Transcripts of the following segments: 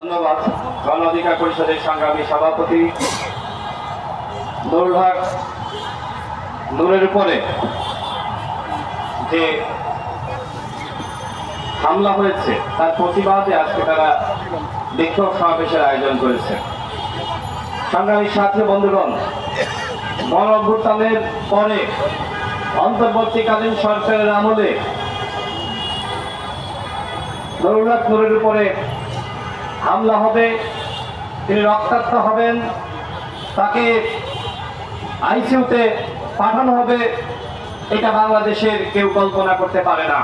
ধন্যবাদ। গণ অধিকার পরিষদের সংগ্রামী সভাপতি নুরুল হক নূরের উপরে যে হামলা হয়েছে তার প্রতিবাদে আজকে তারা বিক্ষোভ সমাবেশের আয়োজন করেছে। সংগ্রামী সাথী বন্ধুগণ, গণ অভ্যুত্থানের পরে অন্তর্বর্তীকালীন সরকারের আমলে নুরুল হক নূরের উপরে হামলা হবে, তিনি রক্তাক্ত হবেন, তাকে আইসিইউতে পাঠানো হবে, এটা বাংলাদেশের কেউ কল্পনা করতে পারে না।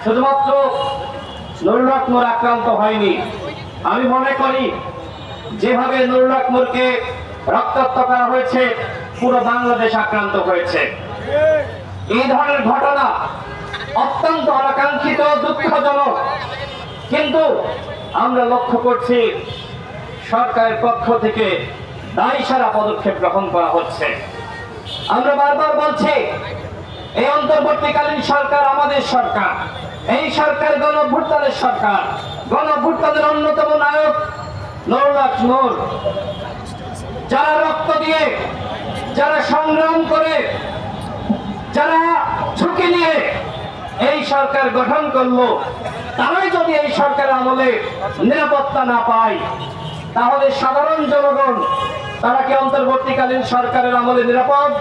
শুধুমাত্র নুরুল হক নূর আক্রান্ত হয়নি, আমি মনে করি যেভাবে নুরুল হক নূরকে রক্তাক্ত করা হয়েছে পুরো বাংলাদেশ আক্রান্ত হয়েছে। এই ধরনের ঘটনা অত্যন্ত অনাকাঙ্ক্ষিত, দুঃখজনক, কিন্তু আমরা লক্ষ্য করছি সরকারের পক্ষ থেকে দায়সারা পদক্ষেপ গ্রহণ করা হচ্ছে। আমরা বারবার বলছি এই অন্তর্বর্তীকালীন সরকার আমাদের সরকার, এই সরকার গণ অভ্যুত্থানের সরকার। গণ অভ্যুত্থানের অন্যতম নায়ক নুরুল হক নূর, যারা রক্ত দিয়ে, যারা সংগ্রাম করে, যারা ঝুঁকি নিয়ে এই সরকার গঠন করলো, তারাই যদি এই সরকারের আমলে নিরাপত্তা না পায়, তাহলে সাধারণ জনগণ তারা কি অন্তর্বর্তীকালীন সরকারের আমলে নিরাপদ?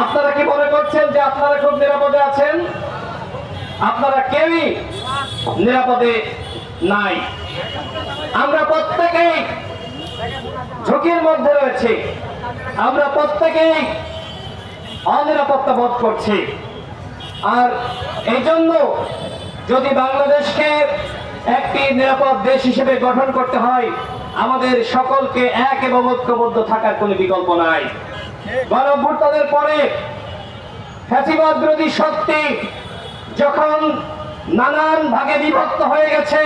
আপনারা কি মনে করছেন যে আপনারা খুব নিরাপদে আছেন? আপনারা কেউই নিরাপদে নাই। আমরা প্রত্যেকেই ঝুঁকির মধ্যে রয়েছি, আমরা প্রত্যেকেই অনিরাপত্তা বোধ করছি। আর এই জন্য যদি বাংলাদেশকে একটি নিরাপদ দেশ হিসেবে গঠন করতে হয়, আমাদের সকলকে এক এবং ঐক্যবদ্ধ থাকার কোনো বিকল্প নাই। গণ অভ্যুত্থানের পরে ফ্যাসিবাদ বিরোধী শক্তি যখন নানান ভাগে বিভক্ত হয়ে গেছে,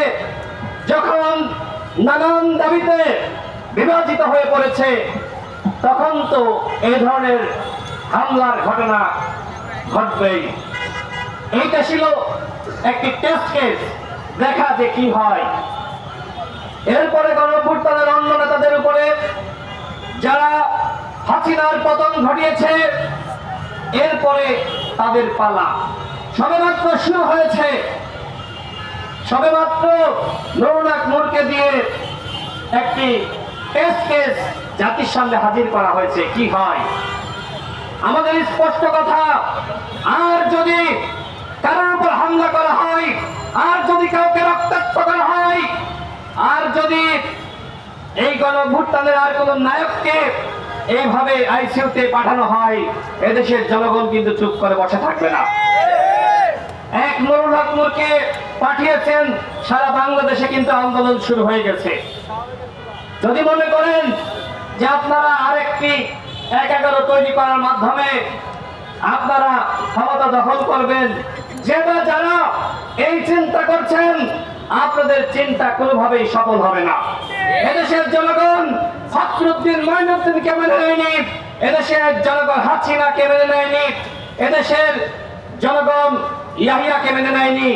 যখন নানান দাবিতে বিভাজিত হয়ে পড়েছে, তখন তো এই ধরনের হামলার ঘটনা ঘটবেই। এইটা ছিল একটি টেস্ট কেস, দেখা যে কি হয়। এরপরে গণ অভ্যুত্থানের অন্য নেতাদের উপরে যারা হাসিনার পতন ঘটিয়েছে, এরপরে তাদের পালা সবেমাত্র শুরু হয়েছে। সবেমাত্র নুরুল হক নূরকে দিয়ে একটি টেস্ট কেস জাতির সামনে হাজির করা হয়েছে, কি হয়। আমাদের স্পষ্ট কথা, আর যদি কারোর উপর হামলা করা হয়, আর যদি কাউকে রক্তাক্ত করা হয়, আর যদি এই গণ অভ্যুত্থানের আর কোন নায়ককে এইভাবে আইসিইউতে পাঠানো হয়, এদেশের জনগণ কিন্তু চুপ করে বসে থাকবে না। এক নুরুল হক নূরকে পাঠিয়েছেন, সারা বাংলাদেশে কিন্তু আন্দোলন শুরু হয়ে গেছে। যদি মনে করেন যে আপনারা আরেকটি ১১ তৈরি করার মাধ্যমে আপনারা ক্ষমতা দখল করবেন, যারা এই চিন্তা করছেন, আপনাদের চিন্তা কোনোভাবেই সফল হবে না। এদেশের জনগণ ফখরুদ্দিন মঈনুদ্দিনকে মেনে নেয়নি, এদেশের জনগণ হাসিনাকে মেনে নেয়নি, এদেশের জনগণ ইয়াহিয়াকে মেনে নেয়নি।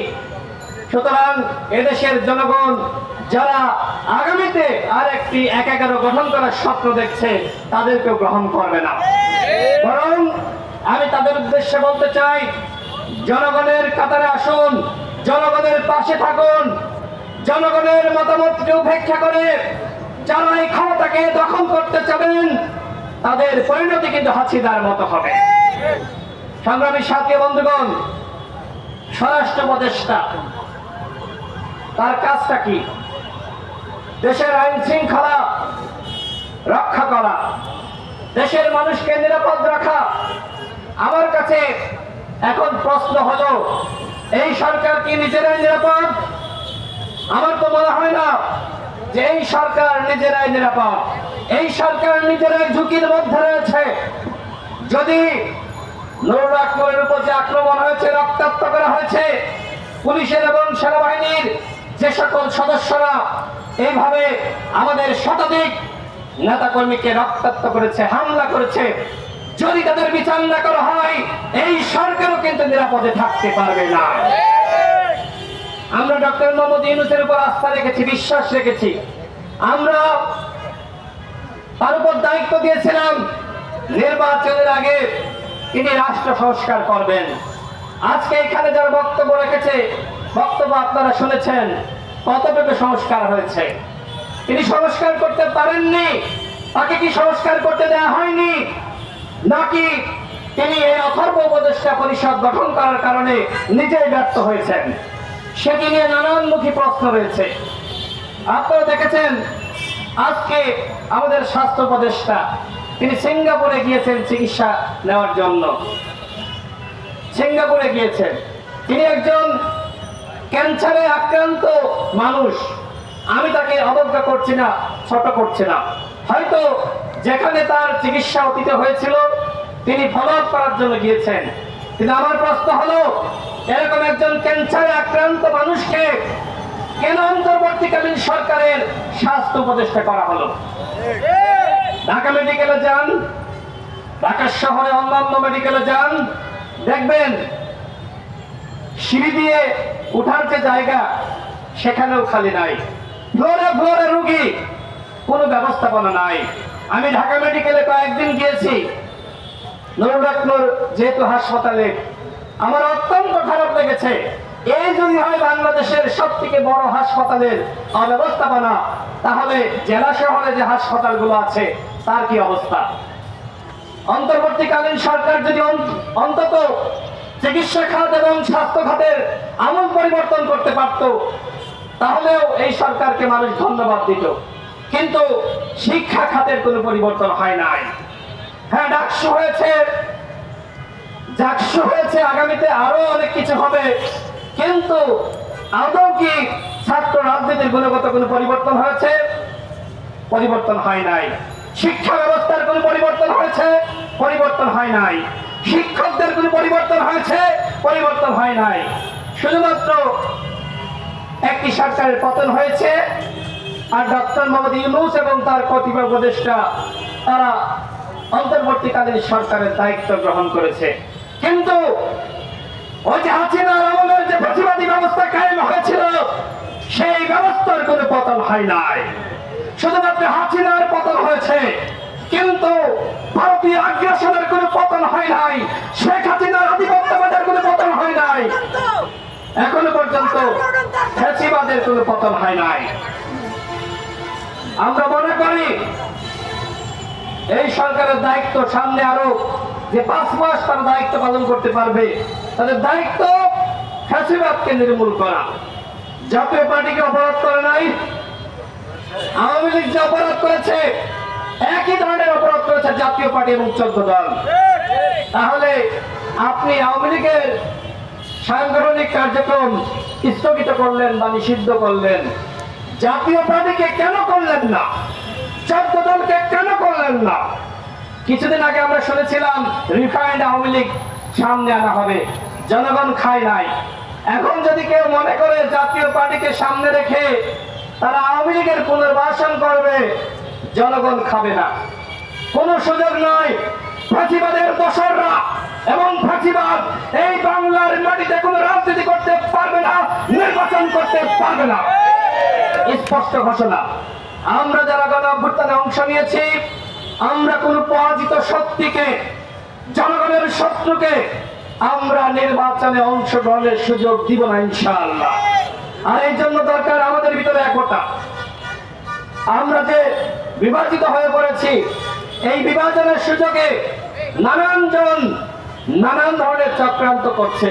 সুতরাং এদেশের জনগণ যারা আগামীতে আর একটি ১১ গঠন করার স্বপ্ন দেখছে, তাদেরকেও গ্রহণ করবে না। বরং আমি তাদের উদ্দেশ্যে বলতে চাই, জনগণের কাতারে আসুন, জনগণের পাশে থাকুন, জনগণের মতামতকে উপেক্ষা করে যারা এই ক্ষমতাকে দখল করতে চাবেন, তাদের পরিণতি কিন্তু হাসিনার মতো হবে। সংগ্রামী সাথী বন্ধুগণ, স্বরাষ্ট্র উপদেষ্টা তার কাজটা কি? দেশের আইন শৃঙ্খলা রক্ষা করা, দেশের মানুষকে নিরাপদ রাখা। আমার কাছে এখন প্রশ্ন হলো, এই সরকার কি নিজেরাই নিরাপদ? আমার তো মনে হয় না যে এই সরকার নিজেরাই নিরাপদ। এই সরকার নিজেরাই ঝুঁকির মধ্যে রয়েছে। যদি নুরুল হক নূরের উপর যে আক্রমণ হয়েছে, রক্তাক্ত করা হয়েছে, পুলিশের এবং সেনাবাহিনীর যে সকল সদস্যরা এইভাবে আমাদের শতাধিক নেতাকর্মীকে রক্তাক্ত করেছে, হামলা করেছে, যদি তাদের বিচার না করা হয়, এই সরকারও কিন্তু নিরাপদে থাকতে পারবে না। আমরা ডক্টর মোহাম্মদ ইউনূসের উপর আস্থা রেখেছি, বিশ্বাস রেখেছি। আমরা তার উপর দায়িত্ব দিয়েছিলাম নির্বাচনের আগে তিনি রাষ্ট্র সংস্কার করবেন। আজকে এখানে যারা বক্তব্য রেখেছে, বক্তব্য আপনারা শুনেছেন, কতটুকু সংস্কার হয়েছে? তিনি সংস্কার করতে পারেননি। তাকে কি সংস্কার করতে দেওয়া হয়নি, নাকি তিনি এই অথর্ব উপদেষ্টা পরিষদ গঠন করার কারণে নিজেই ব্যর্থ হয়েছেন? সেটি নিয়ে নানানমুখী প্রশ্ন রয়েছে। আপনারা দেখেছেন আজকে আমাদের স্বাস্থ্য উপদেষ্টা তিনি সিঙ্গাপুরে গিয়েছেন চিকিৎসা নেওয়ার জন্য। সিঙ্গাপুরে গিয়েছেন, তিনি একজন ক্যান্সারে আক্রান্ত মানুষ। আমি তাকে অবজ্ঞা করছি না, ছোট করছি না। হয়তো যেখানে তার চিকিৎসা অতীতে হয়েছিল তিনি ফলো আপ করার জন্য গিয়েছেন। কিন্তু আমার প্রশ্ন হলো, এরকম একজন ক্যান্সারে আক্রান্ত মানুষকে কেন অন্তর্বর্তীকালীন সরকারের স্বাস্থ্য উপদেষ্টা করা হলো? ঢাকা মেডিকেলে যান, ঢাকা শহরে অন্যান্য মেডিকেলে যান, দেখবেন সিঁড়ি দিয়ে উঠার যে জায়গা সেখানেও খালি নাই, ফ্লোরে ফ্লোরে রোগী, কোনো ব্যবস্থাপনা নাই। আমি ঢাকা মেডিকেলে কয়েকদিন গিয়েছি, নুরুল যেহেতু হাসপাতালে, আমার অত্যন্ত খারাপ লেগেছে। এই যদি হয় বাংলাদেশের সব থেকে বড় হাসপাতালের অব্যবস্থাপনা, তাহলে জেলা শহরে যে হাসপাতালগুলো আছে তার কি অবস্থা? অন্তর্বর্তীকালীন সরকার যদি অন্তত চিকিৎসা খাত এবং স্বাস্থ্য খাতের আমূল পরিবর্তন করতে পারত, তাহলেও এই সরকারকে মানুষ ধন্যবাদ দিত। কিন্তু শিক্ষা খাতের কোনো পরিবর্তন হয় নাই। হ্যাঁ, ডাকসু হয়েছে, জাকসু হয়েছে, আগামীতে আরো অনেক কিছু হবে, কিন্তু আদৌ কি ছাত্র রাজনীতির গুণগত কোনো পরিবর্তন হয়েছে? পরিবর্তন হয় নাই। শিক্ষা ব্যবস্থার কোনো পরিবর্তন হয়েছে? পরিবর্তন হয় নাই। শিক্ষকদের কোনো পরিবর্তন হয়েছে? পরিবর্তন হয় নাই। শুধুমাত্র একটি সরকারের পতন হয়েছে, আর ডক্টর মোহাম্মদ ইউনূস এবং তার কতিপয় উপদেষ্টা তারা অন্তর্বর্তীকালীন সরকারের দায়িত্ব গ্রহণ করেছে। কিন্তু ওই যে হাসিনার আমলের যে প্রতিবাদী ব্যবস্থা কায়েম হয়েছিল, সেই ব্যবস্থার কোনো পতন হয় নাই। শুধুমাত্র হাসিনার পতন হয়েছে, কিন্তু ভারতীয় আগ্রাসনের কোনো পতন হয় নাই। শেখ হাসিনার আধিপত্যবাদের কোনো পতন হয় নাই। এখনো পর্যন্ত ফ্যাসিবাদের কোনো পতন হয় নাই। আমরা মনে করি এই সরকারের দায়িত্ব সামনে আরো যে 5 মাস তারা দায়িত্ব পালন করতে পারবে, তাদের দায়িত্ব ফ্যাসিবাদকে নির্মূল করা। জাতীয় পার্টিকে অপরাধ করে নাই, আওয়ামী লীগ যে অপরাধ করেছে একই ধরনের অপরাধ করেছে জাতীয় পার্টি এবং 14 দল। তাহলে আপনি আওয়ামী লীগের সাংগঠনিক কার্যক্রম স্থগিত করলেন বা নিষিদ্ধ করলেন, জাতীয় পার্টিকে কেন করলেন না? 14 দলকে কেন করলেন না? কিছুদিন আগে আমরা শুনেছিলাম রিফাইন্ড আওয়ামী লীগ সামনে আনা হবে, জনগণ খায় নাই। এখন যদি কেউ মনে করে জাতীয় পার্টিকে সামনে রেখে তারা আওয়ামী লীগের পুনর্বাসন করবে, জনগণ খাবে না, কোনো সুযোগ নয়। ফাঁসিবাদের দোসররা এবং ফাঁসিবাদ এই বাংলার মাটিতে কোনো রাজনীতি করতে পারবে না, নির্বাচন করতে পারবে না, স্পষ্ট ঘোষণা। আমরা যারা গণ অভ্যুত্থানে অংশ নিয়েছি, আমরা কোন পরাজিত শক্তিকে, জনগণের শত্রুকে আমরা নির্বাচনে অংশগ্রহণের সুযোগ দিব না ইনশাআল্লাহ। আর এই জন্য দরকার আমাদের ভিতরে একতা। আমরা যে বিভাজিত হয়ে পড়েছি, এই বিভাজনের সুযোগে নানান জন নানান ধরনের চক্রান্ত করছে।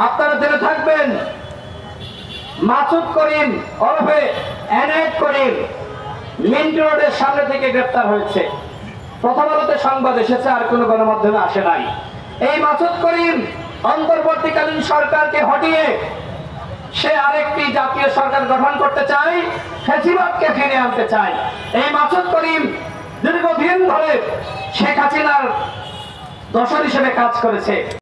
আপনারা জেনে থাকবেন মাসুদ করিম ওরফে এনায়েত করিম মিন্টু রোডের সামনে থেকে গ্রেপ্তার হয়েছে। প্রথম আলোতে সংবাদ এসেছে, আর কোনো গণমাধ্যমে আসে নাই। এই মাসুদ করিম অন্তর্বর্তীকালীন সরকারকে হটিয়ে সে আরেকটি জাতীয় সরকার গঠন করতে চায়, ফ্যাসিবাদকে ফিরে আনতে চায়। এই মাসুদ করিম দীর্ঘদিন ধরে শেখ হাসিনার দোসর হিসেবে কাজ করেছে।